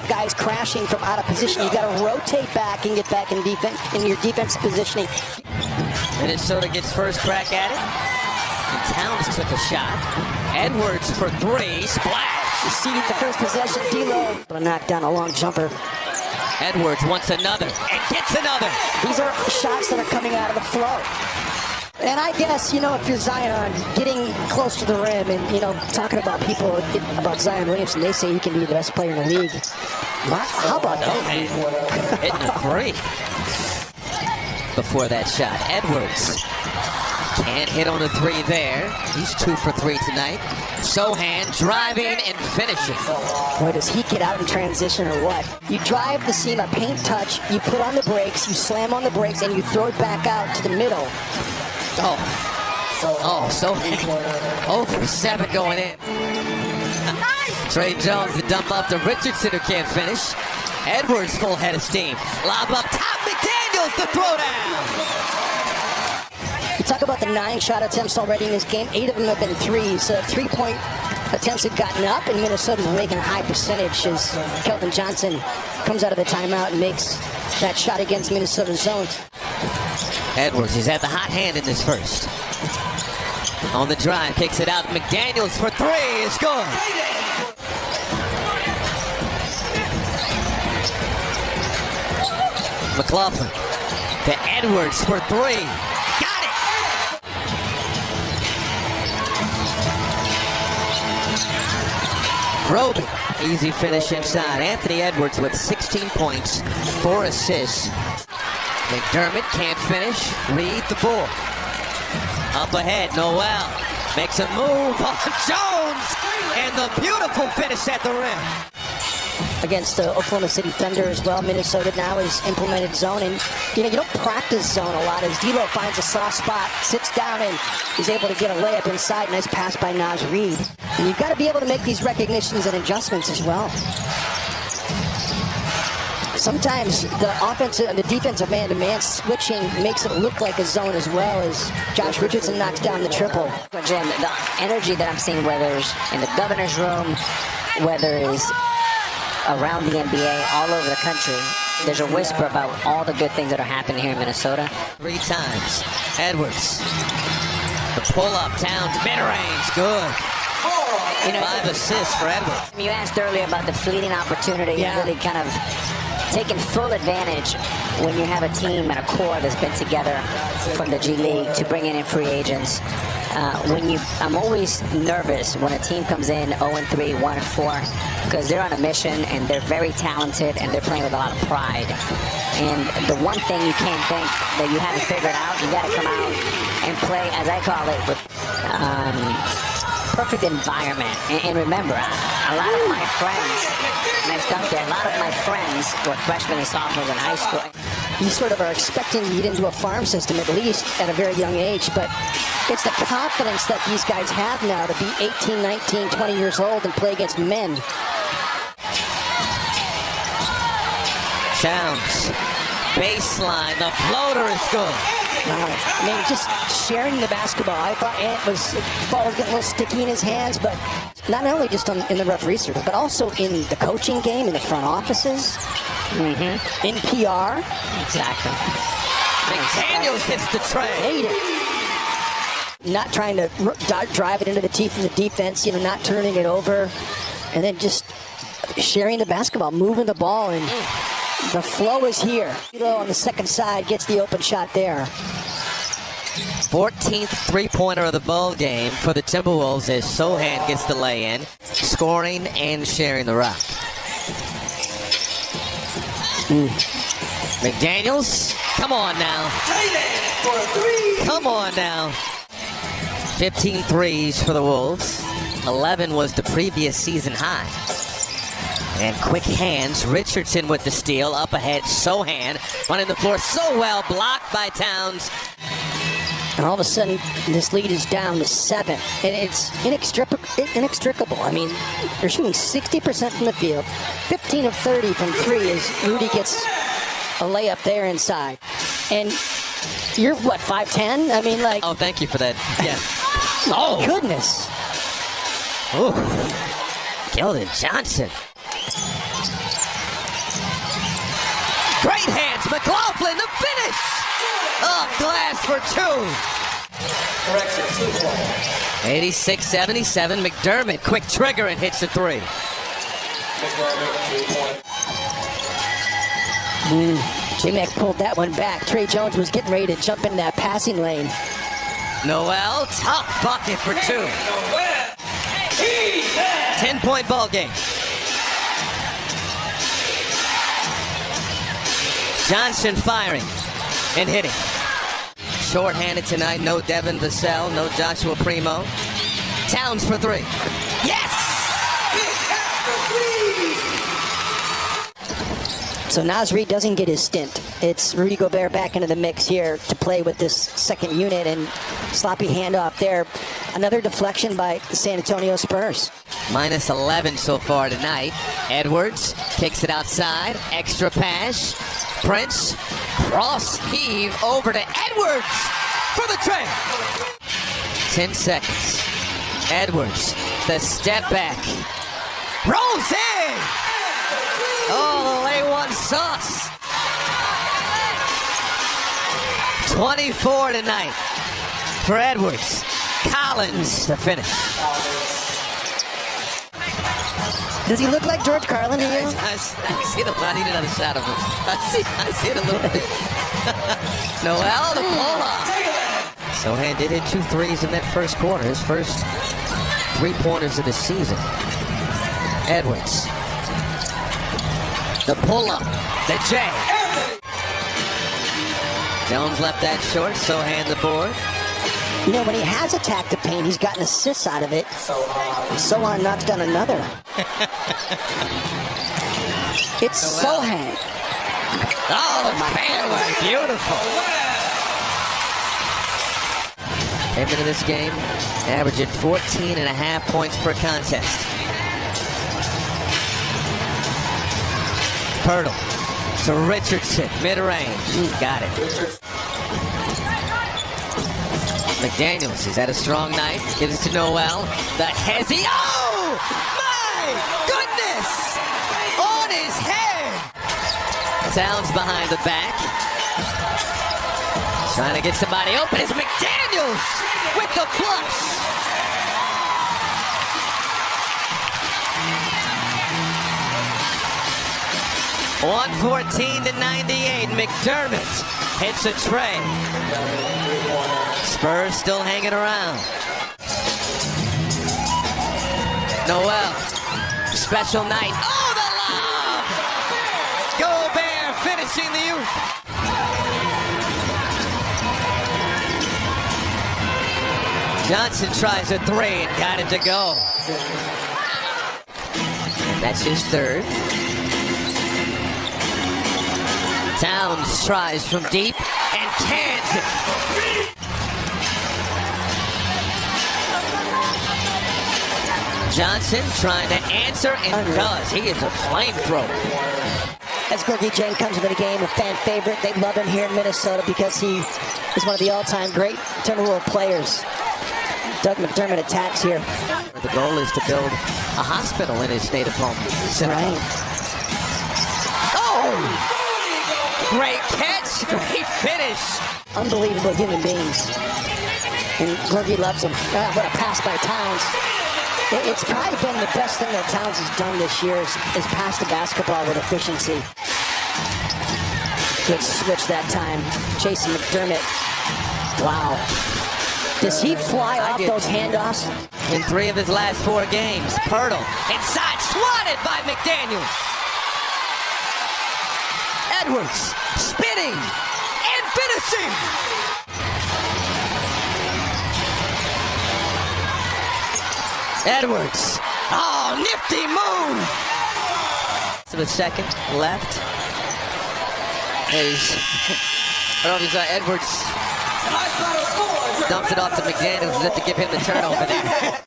stop guys crashing from out of position. You got to rotate back and get back in defense in your defensive positioning. Minnesota gets first crack at it. And Towns took a shot. Edwards for three. Splash. You see the first possession. D'Lo knocked down a long jumper. Edwards wants another and gets another. These are shots that are coming out of the flow. And I guess, if you're Zion, getting close to the rim and, talking about people about Zion Williamson, they say he can be the best player in the league. How about that? Hitting a three. Before that shot, Edwards can't hit on a three there. He's 2 for 3 tonight. Sohan driving and finishing. Boy, does he get out in transition or what? You drive the seam, a paint touch, you put on the brakes, you slam on the brakes, and you throw it back out to the middle. Sohan 0 for 7 going in. Trey Jones to dump off to Richardson, who can't finish. Edwards full head of steam. Lob up top, McDaniels the throwdown. You talk about the 9 shot attempts already in this game. 8 of them have been threes. 3-point attempts have gotten up, and Minnesota's making a high percentage as Kelvin Johnson comes out of the timeout and makes that shot against Minnesota's zone. Edwards, he's had the hot hand in this first. On the drive, kicks it out. McDaniels for 3 is good. McLaughlin to Edwards for 3. Got it! Roby, easy finish inside. Anthony Edwards with 16 points, 4 assists. McDermott can't finish. Reed the ball. Up ahead, Noel makes a move on Jones, and the beautiful finish at the rim. Against the Oklahoma City Thunder as well, Minnesota now has implemented zone, and you don't practice zone a lot as D'Lo finds a soft spot, sits down, and is able to get a layup inside. Nice pass by Naz Reid. And you've got to be able to make these recognitions and adjustments as well. Sometimes the defensive man-to-man switching makes it look like a zone as well as Josh Richardson knocks down the triple. Jim, the energy that I'm seeing, whether it's in the governor's room, whether it's around the NBA, all over the country, there's a whisper about all the good things that are happening here in Minnesota. 3 times. Edwards. The pull-up, Towns, mid-range, good. 5 assists for Edwards. You asked earlier about the fleeting opportunity, really kind of taking full advantage when you have a team and a core that's been together from the G League to bring in free agents. I'm always nervous when a team comes in 0-3, 1-4, because they're on a mission and they're very talented and they're playing with a lot of pride. And the one thing you can't think that you haven't figured out, you got to come out and play, as I call it, with perfect environment. And remember, a lot of my friends, next up there, a lot of my friends were freshmen and sophomores in high school. You sort of are expecting to get into a farm system, at least at a very young age, but it's the confidence that these guys have now to be 18, 19, 20 years old and play against men. Towns, baseline, the floater is good. I mean, just sharing the basketball. I thought the ball was getting a little sticky in his hands, but not only just in the referee circle, but also in the coaching game, in the front offices, in PR. Exactly. McDaniels hits the tray. Hate it. Not trying to drive it into the teeth of the defense, not turning it over, and then just sharing the basketball, moving the ball, and the flow is here. On the second side gets the open shot there. 14th three-pointer of the ball game for the Timberwolves as Sohan gets the lay-in, scoring and sharing the rock. McDaniels, come on now. Come on now. 15 threes for the Wolves. 11 was the previous season high. And quick hands, Richardson with the steal, up ahead, Sohan running the floor so well, blocked by Towns. And all of a sudden, this lead is down to 7. And it's inextricable. I mean, they're shooting 60% from the field, 15 of 30 from 3 as Rudy gets a layup there inside. And you're, 5'10"? I mean, like... Oh, thank you for that. Yeah. Oh, goodness. Ooh. Keldon Johnson. pass for two. 86-77. McDermott, quick trigger and hits a three. J-Mac pulled that one back. Trey Jones was getting ready to jump in that passing lane. Noel, tough bucket for two. 10-point ball game. Johnson firing and hitting. Short-handed tonight. No Devin Vassell. No Joshua Primo. Towns for three. Yes! So Naz Reid doesn't get his stint. It's Rudy Gobert back into the mix here to play with this second unit, and sloppy handoff there. Another deflection by the San Antonio Spurs. Minus 11 so far tonight. Edwards kicks it outside. Extra pass. Prince. Cross heave over to Edwards for the trade. 10 seconds. Edwards, the step back. Rolls in! Oh, the A1 sauce. 24 tonight for Edwards. Collins to finish. Does he look like George Carlin to you? I see the body. I need another shot of him. I see it a little bit. Noel, the pull-up. Sohan did hit 2 threes in that first quarter. His first 3-pointers of the season. Edwards. The pull-up. The J. Jones left that short. Sohan the board. You know, when he has attacked the paint, he's gotten assists out of it. Sohan knocks down another. It's Sohan. Oh, the fadeaway. Beautiful. Came into this game averaging 14.5 points per contest. Pirtle to Richardson, mid-range. Got it. McDaniels, is that a strong night? Gives it to Noel. The hezzy. Oh! My goodness! On his head! Towns behind the back. Trying to get somebody open. It's McDaniels with the flush. (114-98). McDermott hits a tray. Spurs still hanging around. Noel, special night. Oh, the lob! Gobert finishing the youth. Johnson tries a three and got it to go. That's his third. Towns tries from deep and cans it. Johnson trying to answer and does. He is a flamethrower. As Gorgie Jane comes into the game, a fan favorite. They love him here in Minnesota because he is one of the all-time great Timberwolves players. Doug McDermott attacks here. The goal is to build a hospital in his native home. Right. Oh! Great catch, great finish. Unbelievable human beings. And Gorgie loves him. What a pass by Towns. It's probably been the best thing that Towns has done this year is pass the basketball with efficiency. Good switch that time. Jason McDermott. Wow. Does he fly off those handoffs? In 3 of his last 4 games. Pirtle inside, swatted by McDaniels. Edwards spinning and finishing. Edwards. Oh, nifty move. To the second left. I don't know if you saw Edwards dumps it off to McDaniels as if to give him the turnover there.